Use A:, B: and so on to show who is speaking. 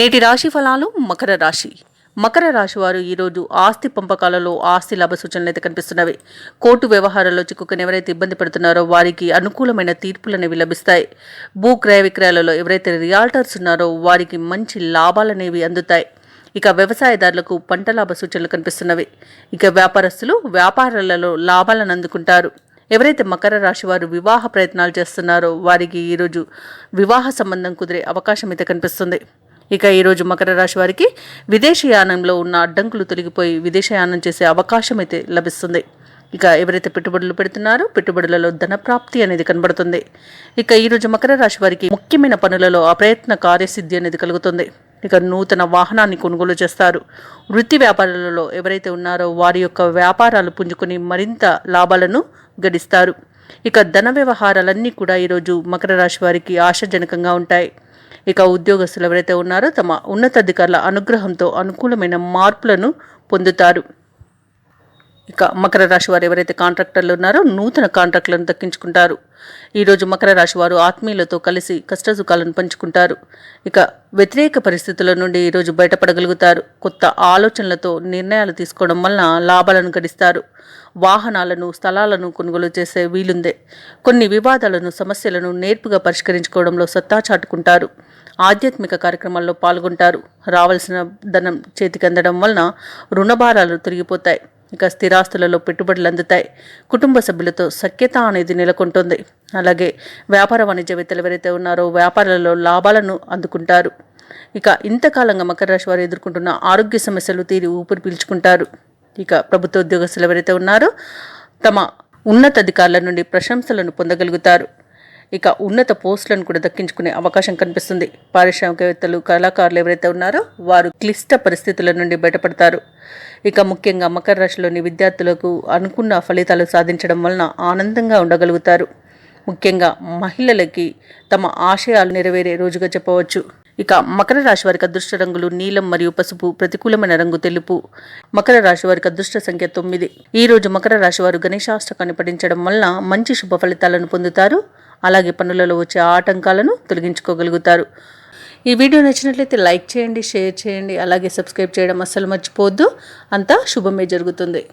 A: నేటి రాశి ఫలాలు. మకర రాశి వారు ఈరోజు ఆస్తి పంపకాలలో ఆస్తి లాభ సూచనలు అయితే కనిపిస్తున్నవి. కోర్టు వ్యవహారాల్లో చిక్కుకుని ఎవరైతే ఇబ్బంది పడుతున్నారో వారికి అనుకూలమైన తీర్పులు అనేవి లభిస్తాయి. భూ క్రయ విక్రయాలలో ఎవరైతే రియాల్టర్స్ ఉన్నారో వారికి మంచి లాభాలనేవి అందుతాయి. ఇక వ్యవసాయదారులకు పంట లాభ సూచనలు కనిపిస్తున్నవి. ఇక వ్యాపారస్తులు వ్యాపారాలలో లాభాలను అందుకుంటారు. ఎవరైతే మకర రాశి వారు వివాహ ప్రయత్నాలు చేస్తున్నారో వారికి ఈరోజు వివాహ సంబంధం కుదిరే అవకాశం అయితే కనిపిస్తుంది. ఇక ఈరోజు మకర రాశి వారికి విదేశీయానంలో ఉన్న అడ్డంకులు తొలగిపోయి విదేశయానం చేసే అవకాశం అయితే లభిస్తుంది. ఇక ఎవరైతే పెట్టుబడులు పెడుతున్నారో పెట్టుబడులలో ధనప్రాప్తి అనేది కనబడుతుంది. ఇక ఈరోజు మకర రాశి వారికి ముఖ్యమైన పనులలో అప్రయత్న కార్యసిద్ధి అనేది కలుగుతుంది. ఇక నూతన వాహనాన్ని కొనుగోలు చేస్తారు. వృత్తి వ్యాపారాలలో ఎవరైతే ఉన్నారో వారి యొక్క వ్యాపారాలు పుంజుకొని మరింత లాభాలను గడిస్తారు. ఇక ధన వ్యవహారాలన్నీ కూడా ఈరోజు మకర రాశి వారికి ఆశాజనకంగా ఉంటాయి. ఇక ఉద్యోగస్తులు ఎవరైతే ఉన్నారో తమ ఉన్నతాధికారుల అనుగ్రహంతో అనుకూలమైన మార్పులను పొందుతారు. ఇక మకర రాశి వారు ఎవరైతే కాంట్రాక్టర్లు ఉన్నారో నూతన కాంట్రాక్టులను దక్కించుకుంటారు. ఈరోజు మకర రాశి వారు ఆత్మీయులతో కలిసి కష్టసుఖాలను పంచుకుంటారు. ఇక వ్యతిరేక పరిస్థితుల నుండి ఈరోజు బయటపడగలుగుతారు. కొత్త ఆలోచనలతో నిర్ణయాలు తీసుకోవడం వలన లాభాలను గడిస్తారు. వాహనాలను స్థలాలను కొనుగోలు చేసే వీలుందే. కొన్ని వివాదాలను సమస్యలను నేర్పుగా పరిష్కరించుకోవడంలో సత్తా చాటుకుంటారు. ఆధ్యాత్మిక కార్యక్రమాల్లో పాల్గొంటారు. రావాల్సిన ధనం చేతికి అందడం వలన రుణభారాలు తొలగిపోతాయి. ఇక స్థిరాస్తులలో పెట్టుబడులు అందుతాయి. కుటుంబ సభ్యులతో సఖ్యత అనేది నెలకొంటుంది. అలాగే వ్యాపార వాణిజ్యవేత్తలు ఎవరైతే ఉన్నారో వ్యాపారాలలో లాభాలను అందుకుంటారు. ఇక ఇంతకాలంగా మకర రాశి వారు ఎదుర్కొంటున్న ఆరోగ్య సమస్యలు తీరి ఊపిరి పీల్చుకుంటారు. ఇక ప్రభుత్వ ఉద్యోగస్తులు ఎవరైతే ఉన్నారో తమ ఉన్నతాధికారుల నుండి ప్రశంసలను పొందగలుగుతారు. ఇక ఉన్నత పోస్టులను కూడా దక్కించుకునే అవకాశం కనిపిస్తుంది. పారిశ్రామికవేత్తలు కళాకారులు ఎవరైతే ఉన్నారో వారు క్లిష్ట పరిస్థితుల నుండి బయటపడతారు. ఇక ముఖ్యంగా మకర రాశిలోని విద్యార్థులకు అనుకున్న ఫలితాలు సాధించడం వలన ఆనందంగా ఉండగలుగుతారు. ముఖ్యంగా మహిళలకి తమ ఆశయాలు నెరవేరే రోజుగా చెప్పవచ్చు. ఇక మకర రాశి వారికి అదృష్ట రంగులు నీలం మరియు పసుపు. ప్రతికూలమైన రంగు తెలుపు. మకర రాశి వారికి అదృష్ట సంఖ్య 9. ఈ రోజు మకర రాశి వారు గణేశాష్టకాన్ని పఠించడం వలన మంచి శుభ ఫలితాలను పొందుతారు. అలాగే పనులలో వచ్చే ఆటంకాలను తొలగించుకోగలుగుతారు. ఈ వీడియో నచ్చినట్లయితే లైక్ చేయండి, షేర్ చేయండి, అలాగే సబ్స్క్రైబ్ చేయడం అస్సలు మర్చిపోవద్దు. అంతా శుభమే జరుగుతుంది.